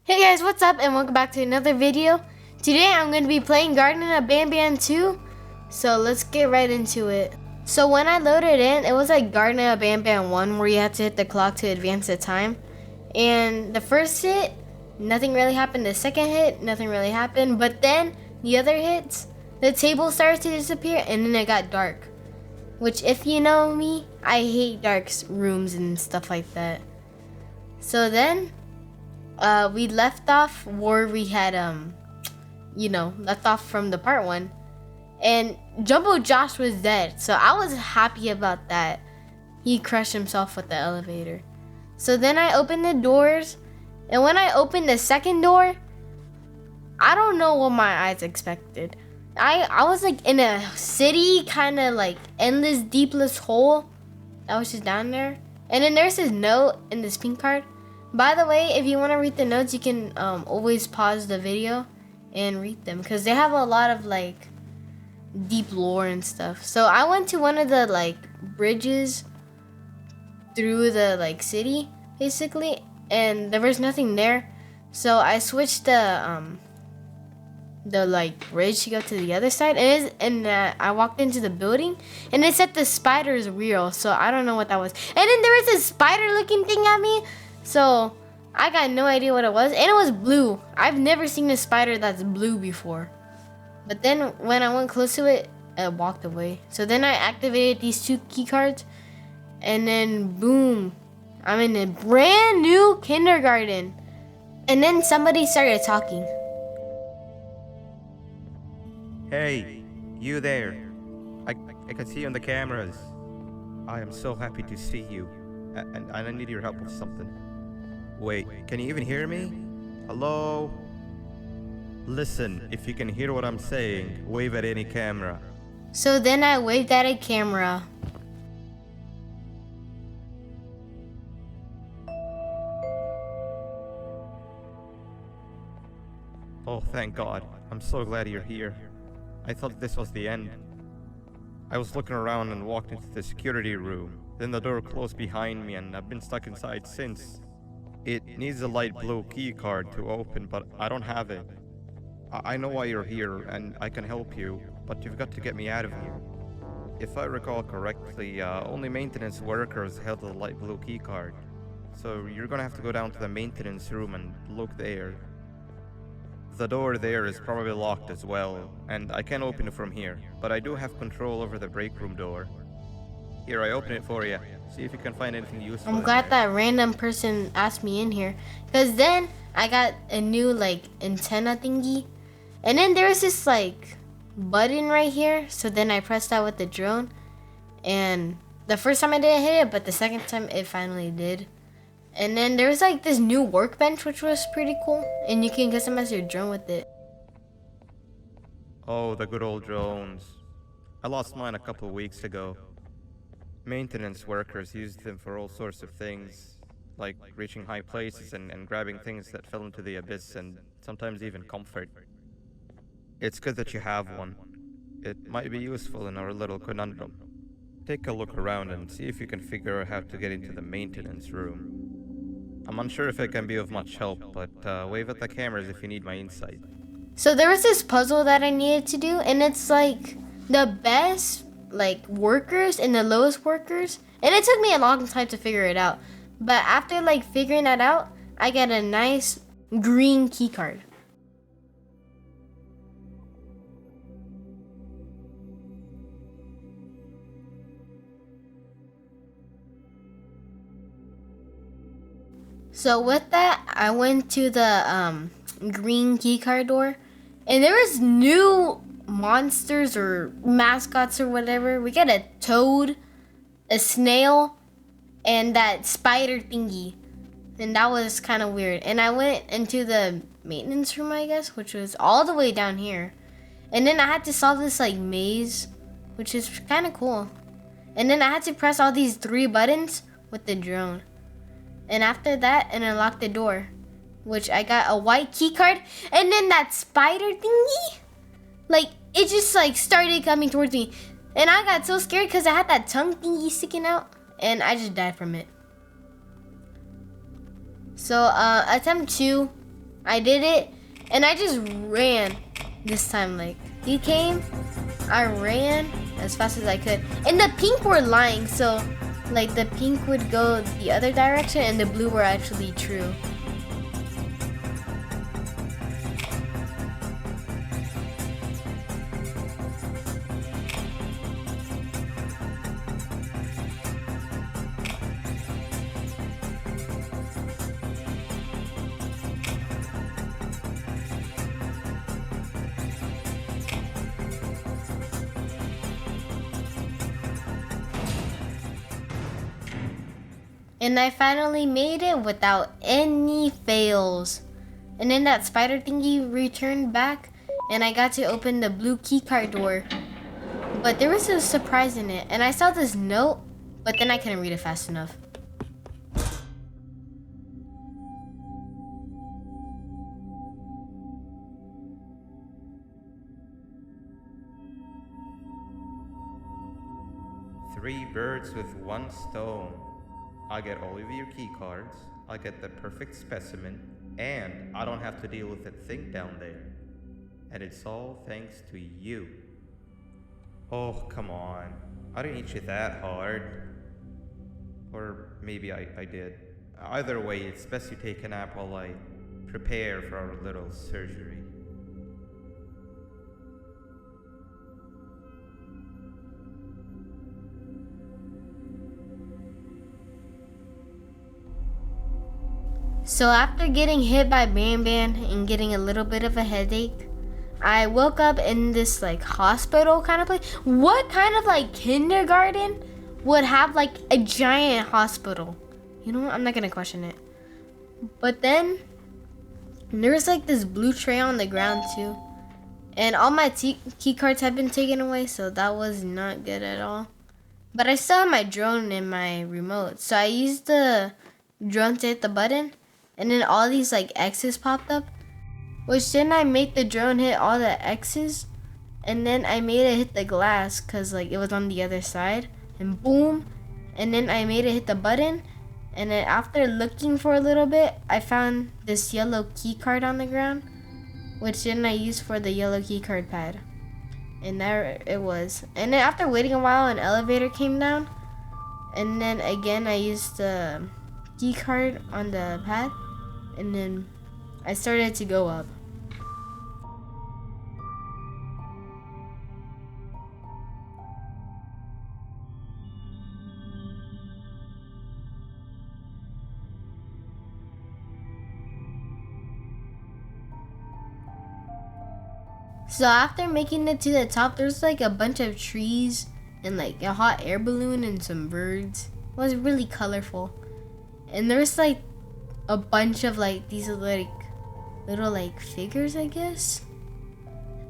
Hey guys, what's up and welcome back to another video. Today I'm going to be playing Garten of Banban 2. So let's get right into it. So when I loaded in, it was like Garten of Banban 1 where you had to hit the clock to advance the time. And the first hit, nothing really happened. The second hit, nothing really happened. But then the other hits, the table started to disappear and then it got dark. Which if you know me, I hate dark rooms and stuff like that. So then we left off where we had left off from the part 1, and Jumbo Josh was dead, so I was happy about that. He crushed himself with the elevator. So then I opened the doors, and when I opened the second door, I don't know what my eyes expected. I was like in a city, kind of like endless deepless hole that was just down there, and then there's this note in this pink card. By the way, if you want to read the notes, you can always pause the video and read them because they have a lot of like deep lore and stuff. So I went to one of the like bridges through the like city basically, and there was nothing there. So I switched the like bridge to go to the other side, and I walked into the building, and it said the spider is real. So I don't know what that was. And then there was this spider-looking thing at me. So I got no idea what it was, and it was blue. I've never seen a spider that's blue before. But then when I went close to it, it walked away. So then I activated these 2 key cards, and then boom, I'm in a brand new kindergarten. And then somebody started talking. Hey, you there. I can see you on the cameras. I am so happy to see you. And I need your help with something. Wait, can you even hear me? Hello? Listen, if you can hear what I'm saying, wave at any camera. So then I waved at a camera. Oh, thank God. I'm so glad you're here. I thought this was the end. I was looking around and walked into the security room. Then the door closed behind me and I've been stuck inside since. It needs a light blue key card to open, but I don't have it. I know why you're here and I can help you, but you've got to get me out of here. If I recall correctly, only maintenance workers held the light blue key card. So you're gonna have to go down to the maintenance room and look there. The door there is probably locked as well, and I can't open it from here, but I do have control over the break room door. Here, I open it for you. See if you can find anything useful. I'm glad that random person asked me in here, because then I got a new like antenna thingy, and then there was this like button right here. So then I pressed that with the drone, and the first time I didn't hit it, but the second time it finally did. And then there was like this new workbench, which was pretty cool, and you can customize your drone with it. Oh, the good old drones. I lost mine a couple of weeks ago. Maintenance workers used them for all sorts of things, like reaching high places and grabbing things that fell into the abyss, and sometimes even comfort. It's good that you have one. It might be useful in our little conundrum. Take a look around and see if you can figure out how to get into the maintenance room. I'm unsure if it can be of much help, but wave at the cameras if you need my insight. So there was this puzzle that I needed to do, and it's like the best like workers and the lowest workers, and it took me a long time to figure it out. But after like figuring that out, I got a nice green key card. So with that, I went to the green keycard door, and there was new monsters or mascots or whatever. We got a toad, a snail, and that spider thingy, and that was kind of weird. And I went into the maintenance room, I guess, which was all the way down here, and then I had to solve this like maze, which is kind of cool. And then I had to press all these 3 buttons with the drone. And after that, and unlock the door, which I got a white key card, and then that spider thingy, like it just like started coming towards me, and I got so scared because I had that tongue thingy sticking out, and I just died from it. So attempt 2, I did it, and I just ran this time. Like, he came, I ran as fast as I could. And the pink were lying, so like the pink would go the other direction and the blue were actually true. And I finally made it without any fails. And then that spider thingy returned back and I got to open the blue keycard door. But there was a surprise in it, and I saw this note, but then I couldn't read it fast enough. Three birds with one stone. I get all of your key cards, I get the perfect specimen, and I don't have to deal with that thing down there. And it's all thanks to you. Oh, come on. I didn't hit you that hard. Or maybe I did. Either way, it's best you take a nap while I prepare for our little surgery. So after getting hit by Banban and getting a little bit of a headache, I woke up in this like hospital kind of place. What kind of like kindergarten would have like a giant hospital? You know what? I'm not gonna question it. But then there was like this blue tray on the ground too. And all my key cards had been taken away, so that was not good at all. But I still have my drone and my remote. So I used the drone to hit the button, and then all these like X's popped up. Which then I made the drone hit all the X's, and then I made it hit the glass because like it was on the other side, and boom, and then I made it hit the button, and then after looking for a little bit, I found this yellow key card on the ground, which then I used for the yellow key card pad, and there it was. And then after waiting a while, an elevator came down, and then again I used the key card on the pad, and then I started to go up. So after making it to the top, there's like a bunch of trees and like a hot air balloon and some birds. It was really colorful. And there's like a bunch of like these like little like figures, I guess.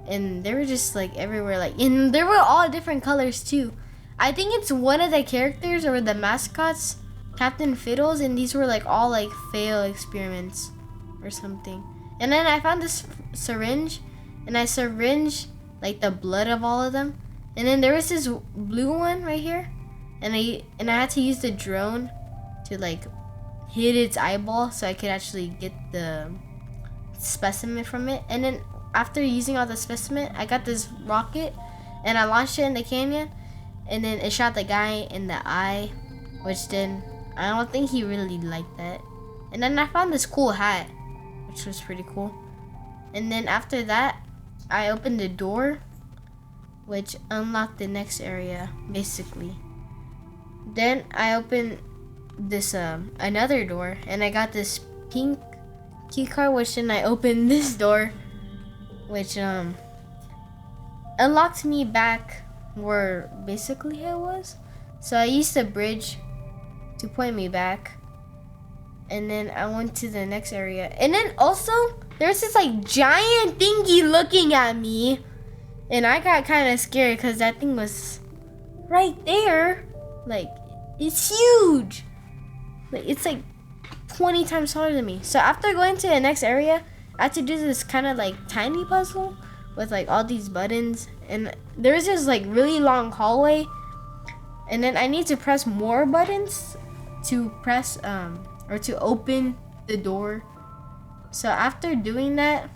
And they were just like everywhere, like, and they were all different colors too. I think it's one of the characters or the mascots, Captain Fiddles, and these were like all like fail experiments or something. And then I found this syringe, and I syringed like the blood of all of them. And then there was this blue one right here, and I had to use the drone to like hit its eyeball so I could actually get the specimen from it. And then after using all the specimen, I got this rocket and I launched it in the canyon, and then it shot the guy in the eye, which then I don't think he really liked that. And then I found this cool hat, which was pretty cool. And then after that, I opened the door, which unlocked the next area basically. Then I opened this another door, and I got this pink key card, which then I opened this door, which unlocked me back where basically I was. So I used the bridge to point me back, and then I went to the next area. And then also there's this like giant thingy looking at me, and I got kind of scared because that thing was right there. Like, it's huge. Like, it's like 20 times taller than me. So after going to the next area, I had to do this kind of like tiny puzzle with like all these buttons, and there's this like really long hallway, and then I need to press more buttons to press or to open the door. So after doing that,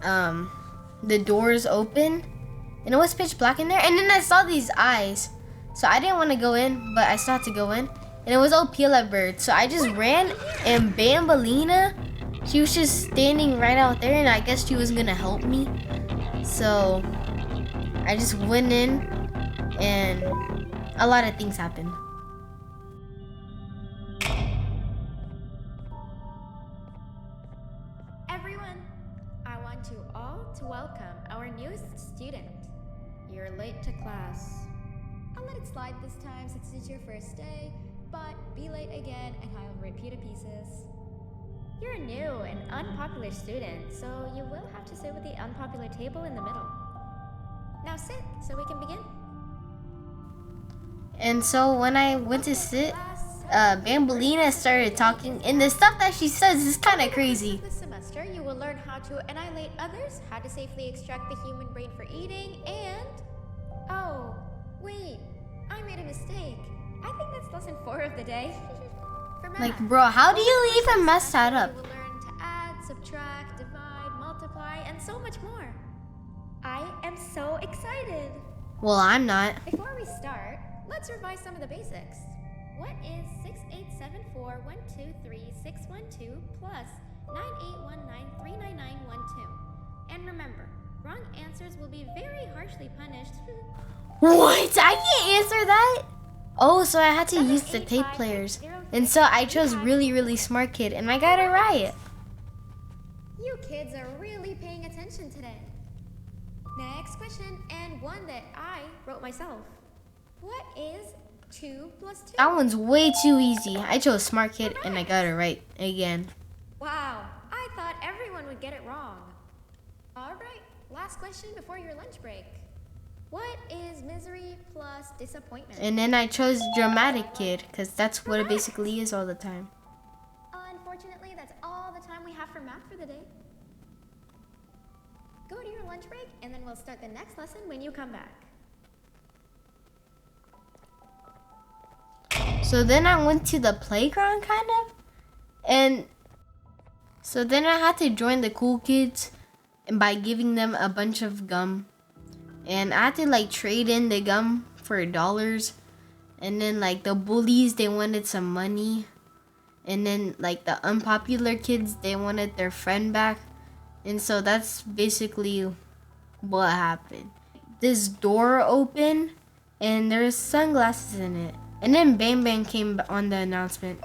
the doors open and it was pitch black in there, and then I saw these eyes. So I didn't want to go in, but I still had to go in. And it was all Pila Bird. So I just ran, and Bambalina, she was just standing right out there, and I guess she was gonna help me. So I just went in, and a lot of things happened. Everyone, I want you all to welcome our newest student. You're late to class. I'll let it slide this time since it's your first day, but be late again and I'll rip you to pieces. You're a new and unpopular student, so you will have to sit with the unpopular table in the middle. Now sit so we can begin. And so when I went to sit, Bambalina started talking, and the stuff that she says is kind of crazy. This semester, you will learn how to annihilate others, how to safely extract the human brain for eating, and... Oh, wait, I made a mistake. I think that's lesson 4 of the day. For math, Like, bro, how do you even mess that up? you will learn to add, subtract, divide, multiply, and so much more. I am so excited. Well, I'm not. Before we start, let's revise some of the basics. What is 6874123612 plus 9819399912? And remember, wrong answers will be very harshly punished. What? I can't answer that? Oh, so I had to use the tape players. And so I chose really smart kid, and I got it right. You kids are really paying attention today. Next question, and one that I wrote myself. What is 2 plus 2? That one's way too easy. I chose smart kid, and I got it right again. Wow, I thought everyone would get it wrong. Alright, last question before your lunch break. What is misery plus disappointment? And then I chose dramatic kid, because that's what it basically is all the time. Unfortunately, that's all the time we have for math for the day. Go to your lunch break, and then we'll start the next lesson when you come back. So then I went to the playground, kind of. And so then I had to join the cool kids and by giving them a bunch of gum. And I had to like trade in the gum for $. And then like the bullies, they wanted some money. And then like the unpopular kids, they wanted their friend back. And so that's basically what happened. This door opened and there's sunglasses in it. And then Bang Bang came on the announcement.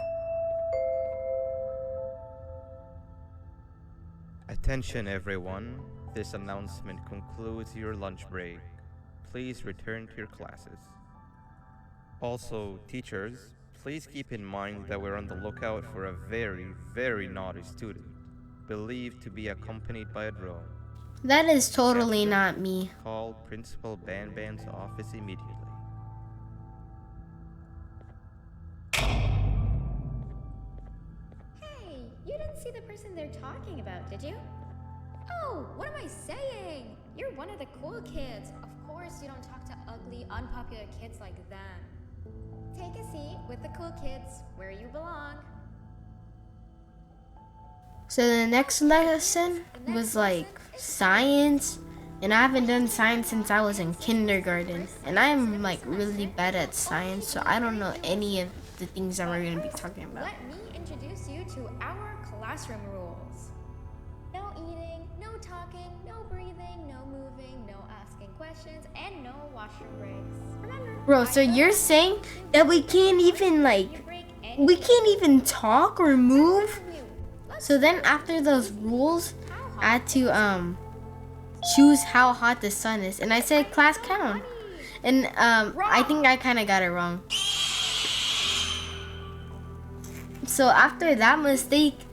Attention everyone, this announcement concludes your lunch break. Please return to your classes. Also, teachers, please keep in mind that we're on the lookout for a very naughty student, believed to be accompanied by a drone. That is totally Captain, not me. Call Principal Banban's office immediately. Hey, you didn't see the person they're talking about, did you? Oh, what am I saying? You're one of the cool kids. Of course you don't talk to ugly, unpopular kids like them. Take a seat with the cool kids where you belong. So the next lesson was like science. And I haven't done science since I was in kindergarten. And I'm like really bad at science, so I don't know any of the things that we're going to be talking about. Let me introduce you to our classroom rules. No eating, no talking, no breathing, no moving, no asking questions, and no washroom breaks. Remember, Bro, so you're saying that we can't even we can't even talk or move? So then after those rules, I had to choose how hot the sun is, and I said class count. And I think I kind of got it wrong. So after that mistake,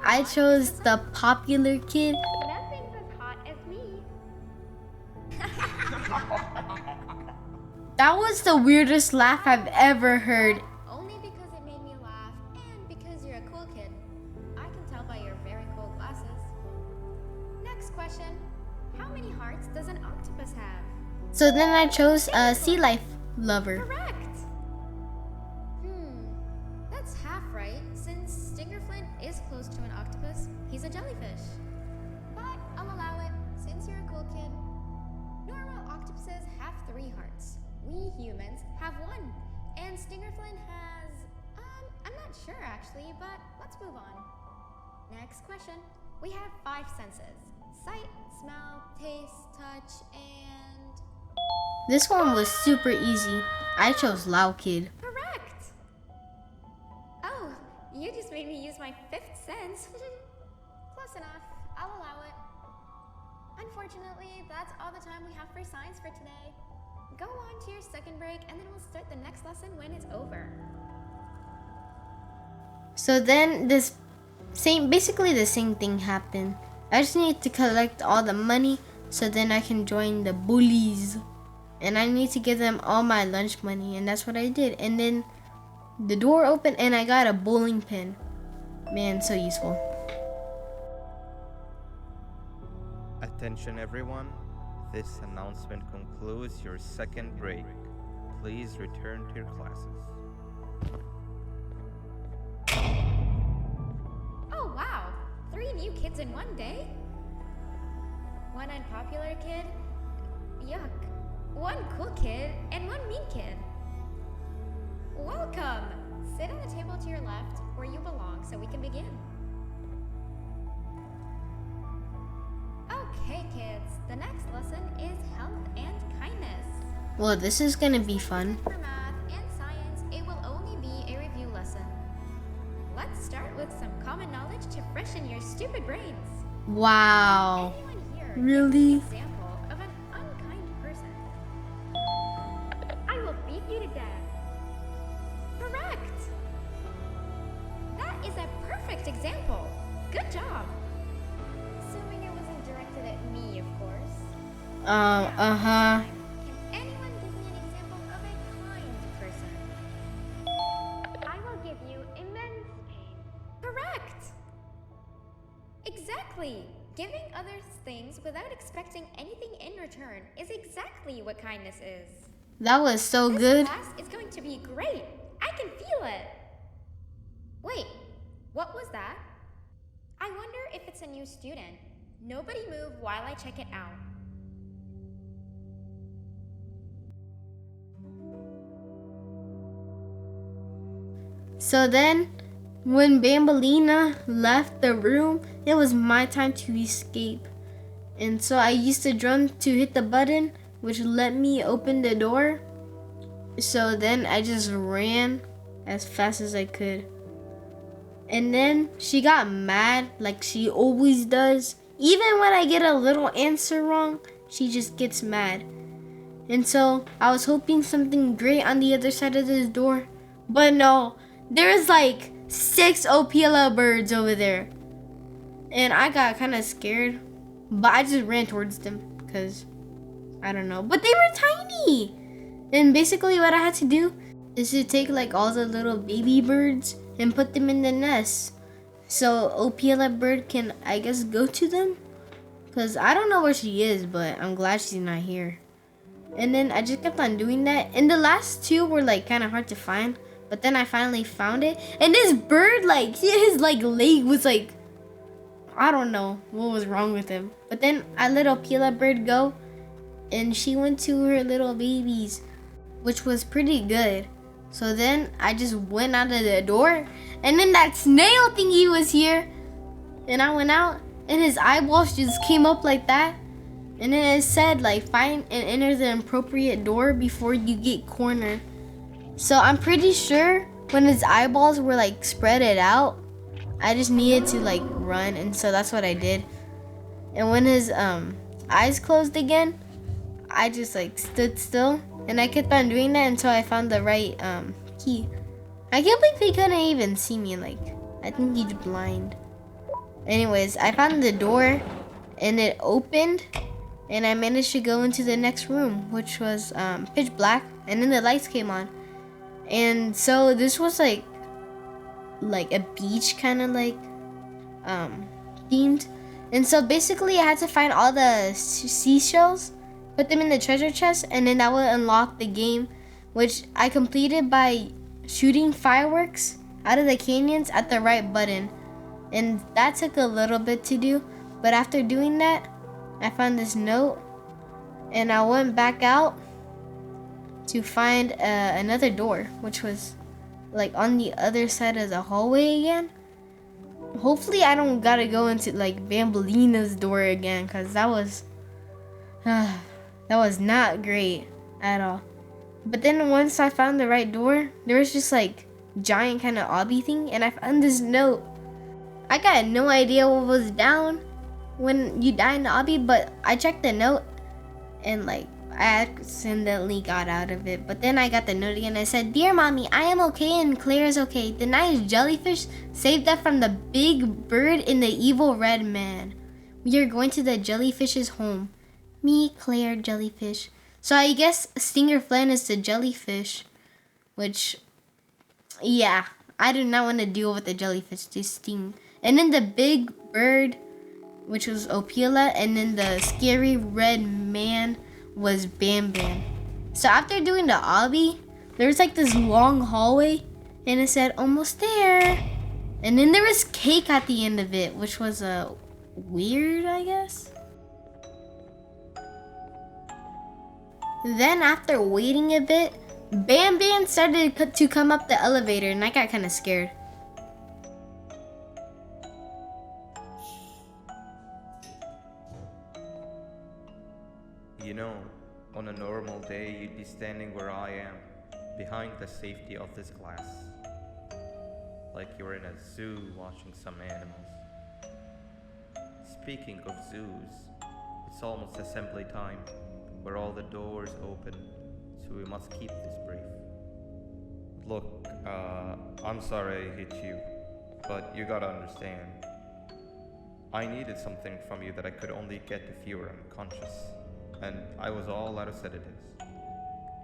I chose the popular kid. Nothing's as hot as me. That was the weirdest laugh I've ever heard. Only because it made me laugh and because you're a cool kid. I can tell by your very cool glasses. Next question. How many hearts does an octopus have? So then I chose a sea life lover. Correct. That's half right, since Stingerflint is close to an octopus. a jellyfish. But I'll allow it, since you're a cool kid. Normal octopuses have 3 hearts. We humans have 1. And Stingerflynn has... I'm not sure actually, but let's move on. Next question. We have 5 senses. Sight, smell, taste, touch, and... This one was super easy. I chose Lao Kid. Correct! Oh, you just made me use my 5th sense. Close enough. I'll allow it. Unfortunately, that's all the time we have for science for today. Go on to your second break and then we'll start the next lesson when it's over. So then basically the same thing happened. I just need to collect all the money so then I can join the bullies. And I need to give them all my lunch money, and that's what I did. And then the door opened and I got a bowling pin. Man, so useful. Attention everyone, this announcement concludes your second break. Please return to your classes. Oh wow, 3 new kids in one day? 1 unpopular kid? Yuck. 1 cool kid and 1 mean kid. Welcome! Sit on the table to your left where you belong so we can begin. Okay kids, the next lesson is health and kindness. Well, this is gonna be fun. For math and science, it will only be a review lesson. Let's start with some common knowledge to freshen your stupid brains. Wow. Anyone here Really? give me an example of an unkind person? I will beat you to death. Correct! That is a perfect example. Good job. Assuming it wasn't directed at me, of course. Uh-huh. Can anyone give me an example of a kind person? I will give you immense pain. Correct! Exactly! Giving others things without expecting anything in return is exactly what kindness is. That was so This good. class is going to be great. I can feel it. Wait, what was that? I wonder if it's a new student. Nobody move while I check it out. So then, when Bambalina left the room, it was my time to escape. And so I used the drum to hit the button, which let me open the door. So then I just ran as fast as I could. And then she got mad like she always does. Even when I get a little answer wrong, she just gets mad. And so I was hoping something great on the other side of this door. But no, there's like 6 Opila birds over there. And I got kind of scared. But I just ran towards them because I don't know. But they were tiny. And basically what I had to do is to take like all the little baby birds and put them in the nest. So Opila bird can, I guess, go to them. Because I don't know where she is, but I'm glad she's not here. And then I just kept on doing that. And the last 2 were like kind of hard to find. But then I finally found it. And this bird, like, his like leg was like, I don't know what was wrong with him. But then I let Opila bird go. And she went to her little babies, which was pretty good. So then I just went out of the door. And then that snail thingy was here. And I went out. And his eyeballs just came up like that. And then it said like, find and enter the appropriate door before you get cornered. So I'm pretty sure when his eyeballs were like spreaded out, I just needed to like run. And so that's what I did. And when his eyes closed again, I just like stood still. And I kept on doing that until I found the right key. I can't believe he couldn't even see me. Like, I think he's blind. Anyways, I found the door and it opened. And I managed to go into the next room, which was pitch black. And then the lights came on. And so this was like a beach kind of like themed. And so basically I had to find all the seashells, put them in the treasure chest, and then that would unlock the game, which I completed by shooting fireworks out of the canyons at the right button. And that took a little bit to do. But after doing that, I found this note. And I went back out to find another door, which was like on the other side of the hallway again. Hopefully I don't gotta go into like Bambolina's door again, because that was not great at all. But then once I found the right door, there was just like giant kind of obby thing, and I found this note. I got no idea what was down when you die in the obby, but I checked the note and like I accidentally got out of it. But then I got the note again. I said, "Dear mommy, I am okay and Claire is okay. The nice jellyfish saved us from the big bird and the evil red man. We are going to the jellyfish's home. Me, Claire, jellyfish." So I guess Stinger Flan is the jellyfish, which, yeah, I do not want to deal with the jellyfish. They sting. And then the big bird, which was Opila, and then the scary red man was Banban. So after doing the obby, there was like this long hallway, and it said almost there. And then there was cake at the end of it, which was weird, I guess. Then after waiting a bit, Banban started to come up the elevator, and I got kind of scared. You know, on a normal day, you'd be standing where I am, behind the safety of this glass. Like you're in a zoo watching some animals. Speaking of zoos, it's almost assembly time, where all the doors open, so we must keep this brief. Look, I'm sorry I hit you, but you gotta understand. I needed something from you that I could only get if you were unconscious. And I was all out of sedatives.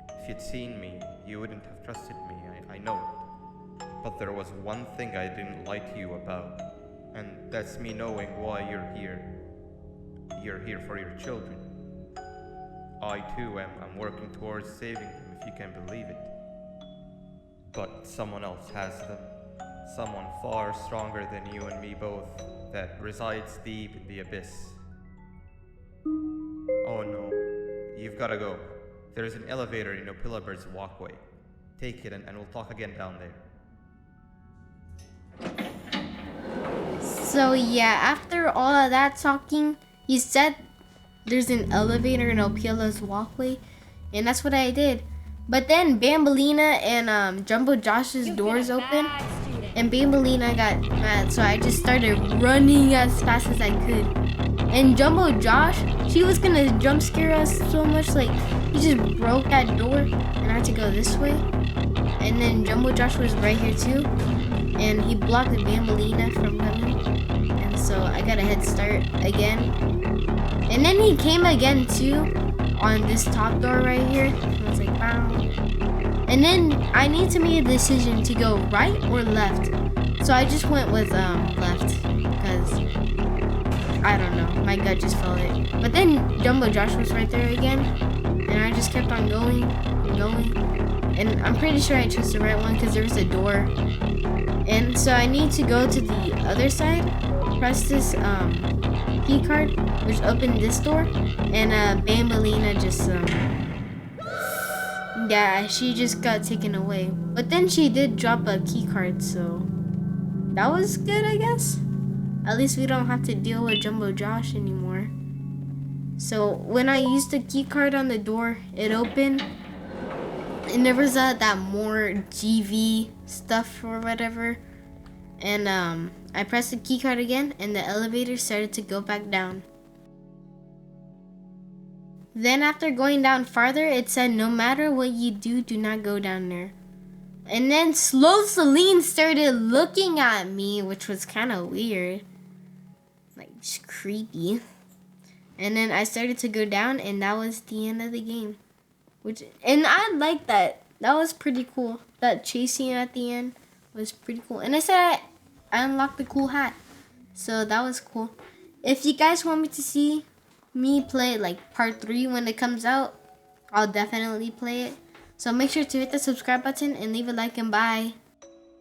If you'd seen me, you wouldn't have trusted me, I know it. But there was one thing I didn't lie to you about, and that's me knowing why you're here. You're here for your children. I too am working towards saving them, if you can believe it. But someone else has them. Someone far stronger than you and me both, that resides deep in the abyss. Oh no, you've gotta go. There's an elevator in Opillabird's walkway. Take it and we'll talk again down there. So yeah, after all of that talking, he said there's an elevator in Opilla's walkway, and that's what I did. But then Bambolina and Jumbo Josh's doors opened, and Bambolina got mad, so I just started running as fast as I could. And Jumbo Josh, she was gonna jump scare us so much, like he just broke that door, and I had to go this way. And then Jumbo Josh was right here too, and he blocked the Bambolina from coming, and so I got a head start again. And then he came again too on this top door right here. I was like, wow. And then I need to make a decision to go right or left. So I just went with left, because I don't know, my gut just felt it. But then Jumbo Josh was right there again, and I just kept on going and going. And I'm pretty sure I chose the right one because there was a door. And so I need to go to the other side, press this key card, which opened this door, and Bambolina just yeah, she just got taken away. But then she did drop a key card, so that was good, I guess. At least we don't have to deal with Jumbo Josh anymore. So when I used the key card on the door, it opened, and there was that more GV stuff or whatever. And I pressed the key card again, and the elevator started to go back down. Then after going down farther, it said, "No matter what you do, do not go down there." And then Slow Celine started looking at me, which was kind of weird. Like, just creepy. And then I started to go down, and that was the end of the game. And I like that. That was pretty cool. That chasing at the end was pretty cool. And I said I unlocked the cool hat. So that was cool. If you guys want me to see me play like part 3 when it comes out, I'll definitely play it. So make sure to hit the subscribe button and leave a like, and bye.